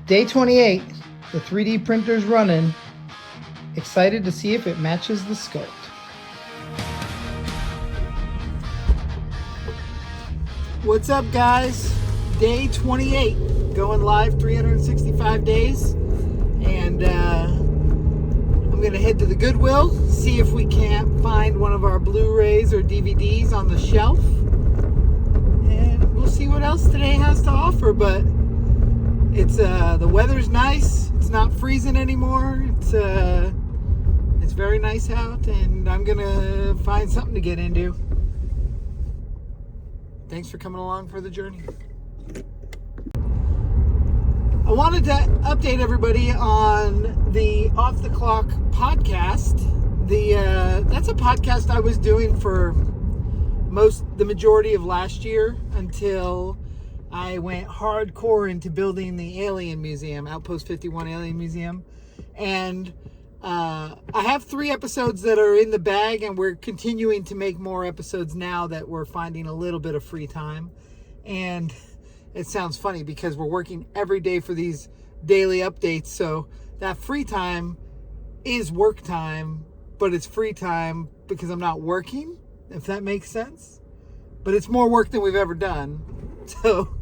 Day 28, the 3D printer's running. Excited to see if it matches the sculpt. What's up, guys? Day 28, going live 365 days. And I'm going to head to the Goodwill, see if we can't find one of our Blu-rays or DVDs on the shelf. And we'll see what else today has to offer, but it's the weather's nice. It's not freezing anymore. It's very nice out, and I'm gonna find something to get into. Thanks for coming along for the journey. I wanted to update everybody on the Off the Clock podcast. That's a podcast I was doing for the majority of last year until I went hardcore into building the Alien Museum, Outpost 51 Alien Museum. And I have 3 episodes that are in the bag, and we're continuing to make more episodes now that we're finding a little bit of free time. And it sounds funny because we're working every day for these daily updates. So that free time is work time, but it's free time because I'm not working, if that makes sense. But it's more work than we've ever done. So,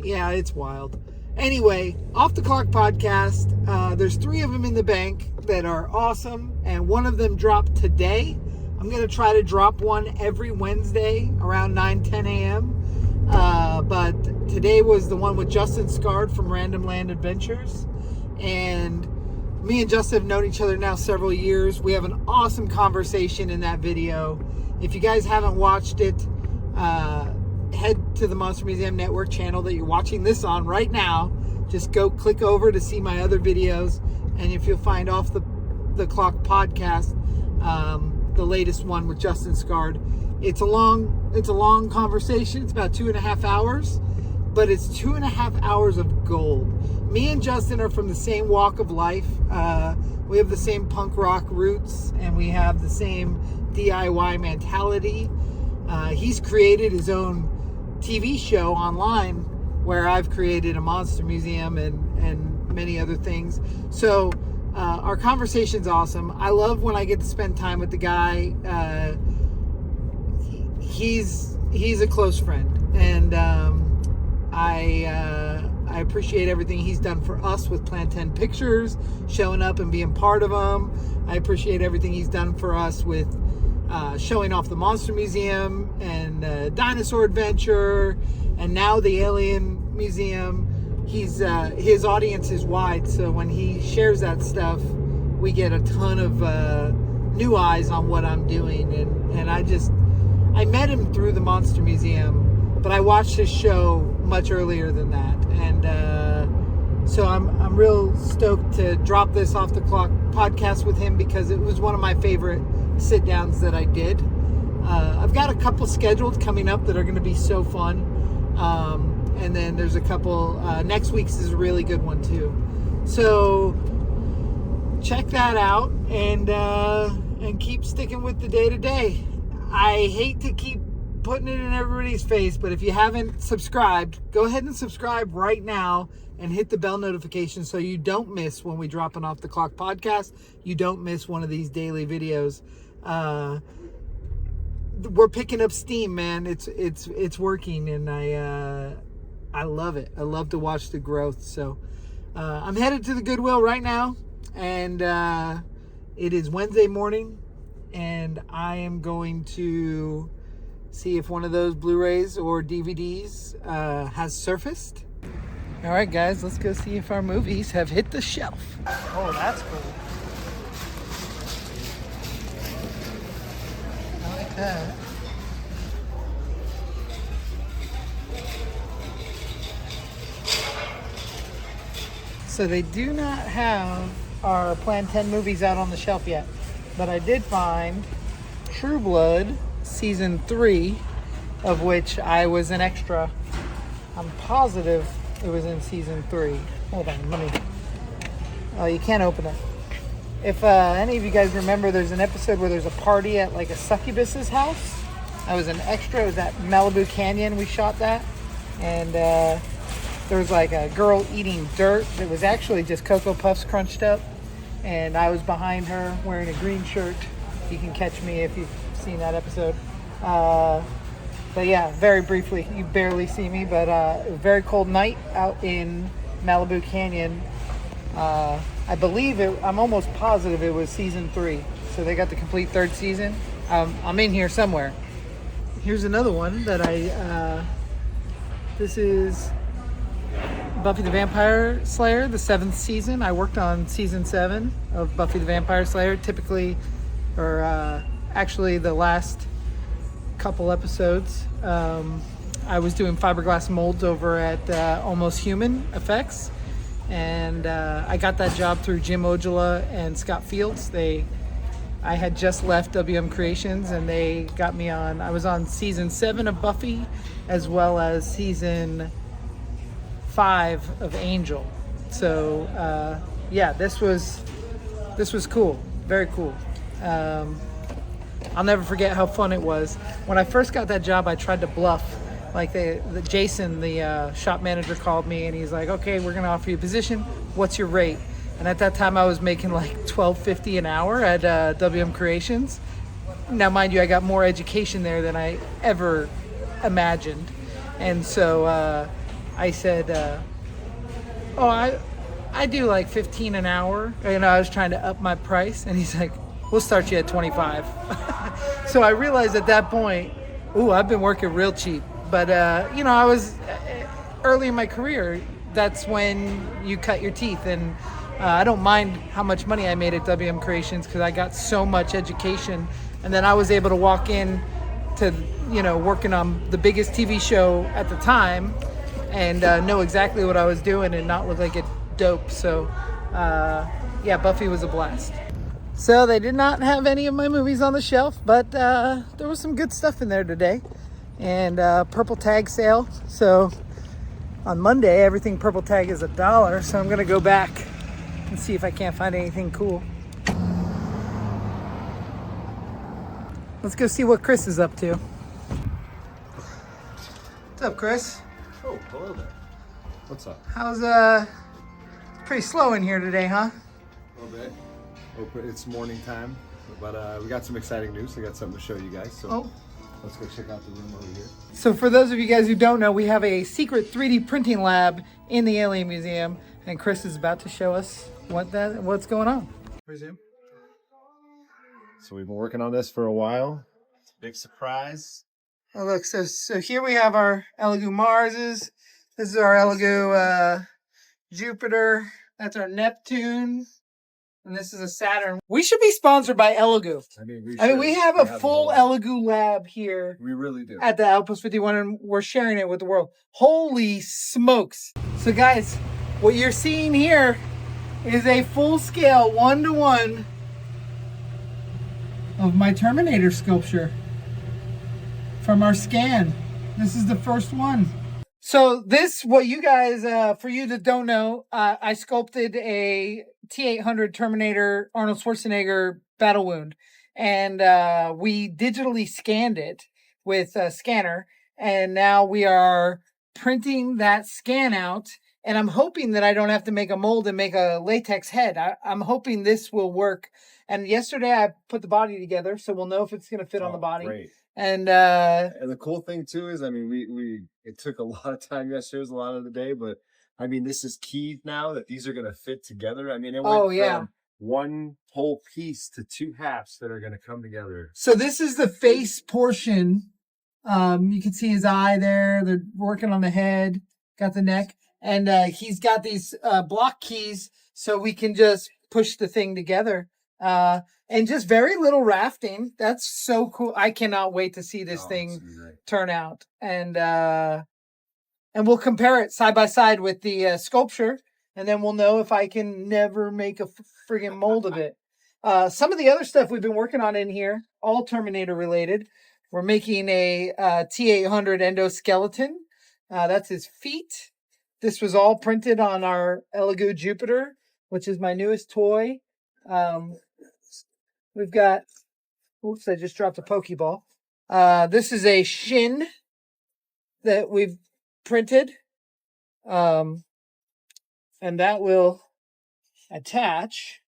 yeah, it's wild. Anyway, Off the Clock podcast. There's 3 of them in the bank that are awesome, and one of them dropped today. I'm going to try to drop one every Wednesday around 9-10 a.m. But today was the one with Justin Scard from Random Land Adventures. And me and Justin have known each other now several years. We have an awesome conversation in that video. If you guys haven't watched it, head to the Monster Museum Network channel that you're watching this on right now. Just go click over to see my other videos, and if you'll find Off the Clock podcast, the latest one with Justin Scard. It's a long conversation. It's about 2.5 hours, but it's 2.5 hours of gold. Me and Justin are from the same walk of life. We have the same punk rock roots, and we have the same DIY mentality. He's created his own TV show online where I've created a monster museum and many other things. So our conversation's awesome. I love when I get to spend time with the guy. He's a close friend, and I appreciate everything he's done for us with Plan 10 Pictures, showing up and being part of them. I appreciate everything he's done for us with showing off the Monster Museum and Dinosaur Adventure, and now the Alien Museum. His audience is wide, so when he shares that stuff, we get a ton of new eyes on what I'm doing. And I met him through the Monster Museum, but I watched his show much earlier than that. And so I'm real stoked to drop this Off the Clock podcast with him because it was one of my favorite sit downs that I did. I've got a couple scheduled coming up that are going to be so fun. And then there's a couple, next week's is a really good one too. So check that out and keep sticking with the day to day. I hate to keep putting it in everybody's face, but if you haven't subscribed, go ahead and subscribe right now and hit the bell notification so you don't miss when we drop an Off the Clock podcast. You don't miss one of these daily videos. We're picking up steam, man. It's working, and I love it. I love to watch the growth. So I'm headed to the Goodwill right now, and it is Wednesday morning, and I am going to see if one of those Blu-rays or DVDs has surfaced. All right, guys, let's go see if our movies have hit the shelf. Oh, that's cool. I like that. So they do not have our Plan 10 movies out on the shelf yet, but I did find True Blood Season 3, of which I was an extra. I'm positive it was in Season 3. Hold on, let me... Oh, you can't open it. If any of you guys remember, there's an episode where there's a party at like a succubus's house. I was an extra. It was at Malibu Canyon we shot that. And there was like a girl eating dirt. It was actually just Cocoa Puffs crunched up. And I was behind her wearing a green shirt. You can catch me if you've seen that episode. But yeah, very briefly, you barely see me, but it was a very cold night out in Malibu Canyon. I believe I'm almost positive it was season 3. So they got the complete 3rd season. I'm in here somewhere. Here's another one that this is Buffy the Vampire Slayer, the 7th season. I worked on season 7 of Buffy the Vampire Slayer, actually the last couple episodes. I was doing fiberglass molds over at Almost Human Effects, and I got that job through Jim Ojala and Scott Fields. I had just left WM Creations, and they got me on. I was on season 7 of Buffy, as well as season 5 of Angel. So yeah, this was cool, very cool. I'll never forget how fun it was. When I first got that job, I tried to bluff. Like Jason, the shop manager, called me and he's like, "Okay, we're gonna offer you a position. What's your rate?" And at that time, I was making like $12.50 an hour at WM Creations. Now, mind you, I got more education there than I ever imagined, and so I said, I do like 15 an hour. I was trying to up my price, and he's like, "We'll start you at 25." So I realized at that point, I've been working real cheap. But I was early in my career. That's when you cut your teeth, and I don't mind how much money I made at WM Creations because I got so much education, and then I was able to walk in to working on the biggest TV show at the time and know exactly what I was doing and not look like a dope. So yeah, Buffy was a blast. So they did not have any of my movies on the shelf, but there was some good stuff in there today. And purple tag sale. So on Monday, everything purple tag is $1. So I'm gonna go back and see if I can't find anything cool. Let's go see what Chris is up to. What's up, Chris? Oh, hello there. What's up? How's pretty slow in here today, huh? A little bit. It's morning time, but we got some exciting news. I got something to show you guys. So let's go check out the room over here. So for those of you guys who don't know, we have a secret 3D printing lab in the Alien Museum, and Chris is about to show us what's going on. Resume. So we've been working on this for a while. It's a big surprise. Oh, look, so here we have our Elegoo Marses. This is our Elegoo Jupiter. That's our Neptune. And this is a Saturn. We should be sponsored by Elegoo. We have a full Elegoo lab here. We really do. At the Outpost 51, and we're sharing it with the world. Holy smokes. So guys, what you're seeing here is a full-scale 1-to-1 of my Terminator sculpture from our scan. This is the first one. So what you guys, for you that don't know, I sculpted a T-800 Terminator Arnold Schwarzenegger battle wound. And we digitally scanned it with a scanner. And now we are printing that scan out. And I'm hoping that I don't have to make a mold and make a latex head. I'm hoping this will work. And yesterday I put the body together, so we'll know if it's going to fit on the body. Great. And the cool thing too is, it took a lot of time yesterday, was a lot of the day, but this is key now that these are going to fit together. It went from one whole piece to 2 halves that are going to come together. So this is the face portion. You can see his eye there. They're working on the head, got the neck, and he's got these block keys so we can just push the thing together. And just very little rafting. That's so cool. I cannot wait to see this thing turn out. And we'll compare it side by side with the sculpture, and then we'll know if I can never make a friggin' mold of it. Some of the other stuff we've been working on in here, all Terminator related. We're making a T-800 endoskeleton. That's his feet. This was all printed on our Elegoo Jupiter, which is my newest toy. We've got, oops, I just dropped a Pokeball. This is a shin that we've printed. And that will attach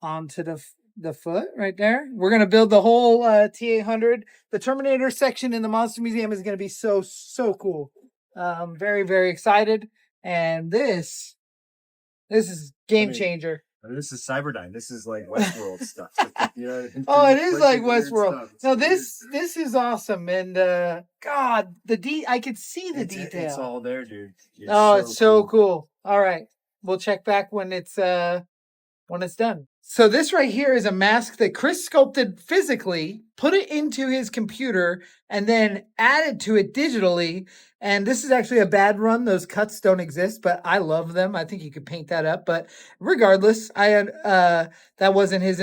onto the foot right there. We're going to build the whole T-800. The Terminator section in the Monster Museum is going to be so cool. Very, very excited. And this is game changer. This is Cyberdyne. This is like Westworld stuff. You know, oh, it is like Westworld. No, this is awesome. And God, I could see the detail. It's all there, dude. It's so cool. All right, we'll check back when it's done. So this right here is a mask that Chris sculpted physically, put it into his computer, and then added to it digitally. And this is actually a bad run. Those cuts don't exist, but I love them. I think you could paint that up. But regardless, that wasn't his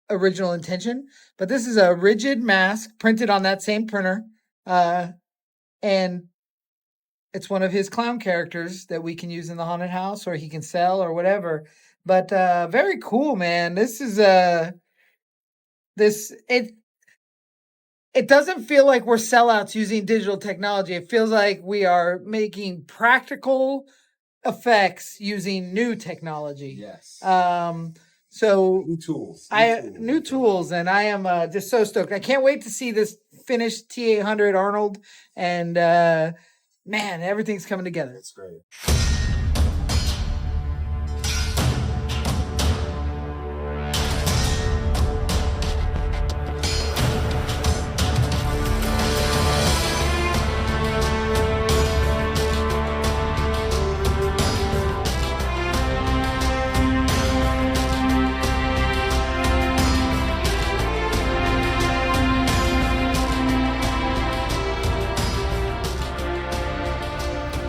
original intention. But this is a rigid mask printed on that same printer. And it's one of his clown characters that we can use in the haunted house, or he can sell, or whatever. But very cool, man. This is it doesn't feel like we're sellouts using digital technology. It feels like we are making practical effects using new technology. Yes. So new tools, and I am just so stoked. I can't wait to see this finished T-800 Arnold, and man, everything's coming together. It's great.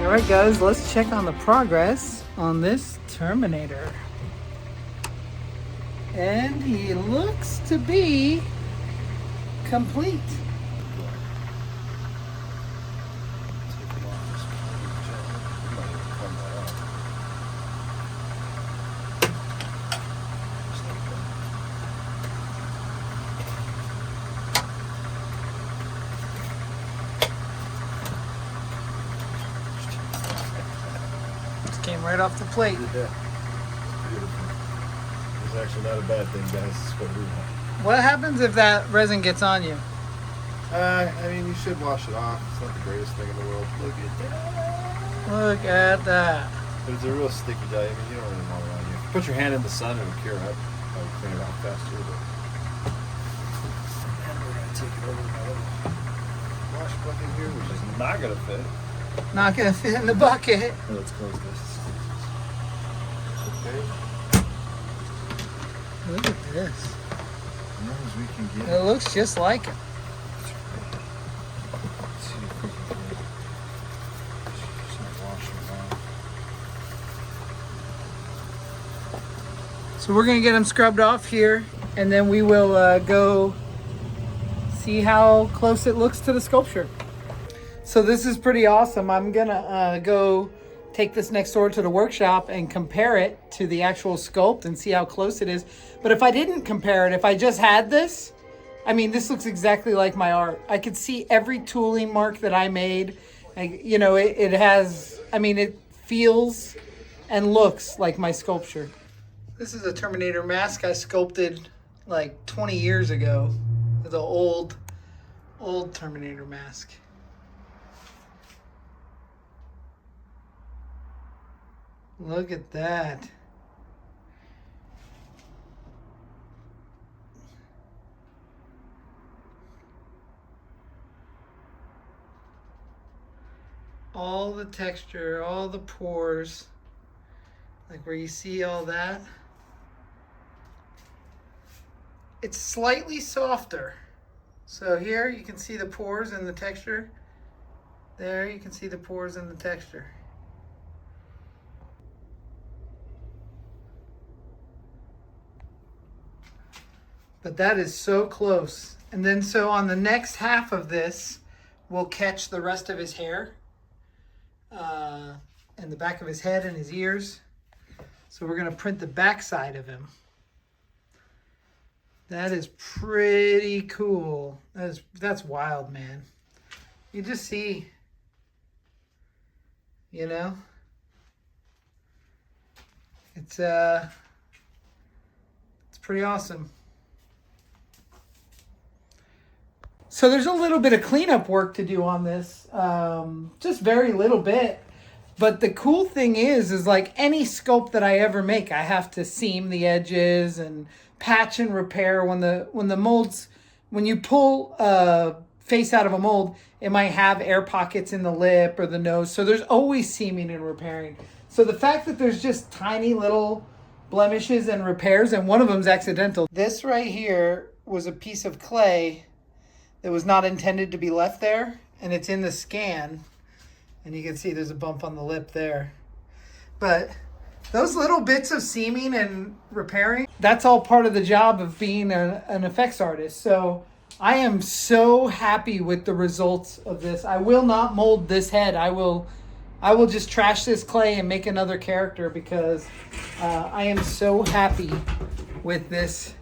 All right, guys, let's check on the progress on this Terminator. And he looks to be complete. Came right off the plate. Yeah. Beautiful. It's actually not a bad thing, guys. It's what we want. What happens if that resin gets on you? I mean, you should wash it off. It's not the greatest thing in the world. Look at that. Look at that. But it's a real sticky dye. I mean, you don't really want it on you. Put your hand in the sun, it'll cure up. I'll clean it off faster. But... And we're going to take it over to my little wash bucket here, which is not going to fit. Not going to fit in the bucket. Oh, let's close this. Okay. Look at this. As long as we can get it looks just like it. Let's see if we can get some washing off. So we're going to get them scrubbed off here, and then we will go see how close it looks to the sculpture. So this is pretty awesome. I'm going to go take this next door to the workshop and compare it to the actual sculpt and see how close it is. But if I didn't compare it, if I just had this, I mean, this looks exactly like my art. I could see every tooling mark that I made. It has, I mean, it feels and looks like my sculpture. This is a Terminator mask I sculpted like 20 years ago. The old Terminator mask. Look at that. All the texture, all the pores, like where you see all that. It's slightly softer. So here you can see the pores and the texture. There you can see the pores and the texture. But that is so close. And then so on the next half of this, we'll catch the rest of his hair and the back of his head and his ears. So we're gonna print the back side of him. That is pretty cool. That's wild, man. You just see you know? It's pretty awesome. So there's a little bit of cleanup work to do on this, just very little bit. But the cool thing is like any sculpt that I ever make, I have to seam the edges and patch and repair when the molds, when you pull a face out of a mold, it might have air pockets in the lip or the nose. So there's always seaming and repairing. So the fact that there's just tiny little blemishes and repairs, and one of them's accidental. This right here was a piece of clay that was not intended to be left there, and it's in the scan, and you can see there's a bump on the lip there. But those little bits of seaming and repairing, that's all part of the job of being an effects artist. So I am so happy with the results of this. I will not mold this head. I will just trash this clay and make another character, because I am so happy with this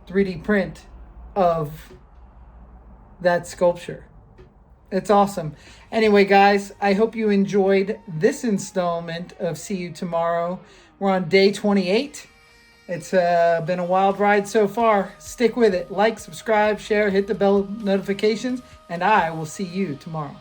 3D print of that sculpture. It's awesome. Anyway, guys, I hope you enjoyed this installment of See You Tomorrow. We're on day 28. It's been a wild ride so far. Stick with it. Like, subscribe, share, hit the bell notifications, and I will see you tomorrow.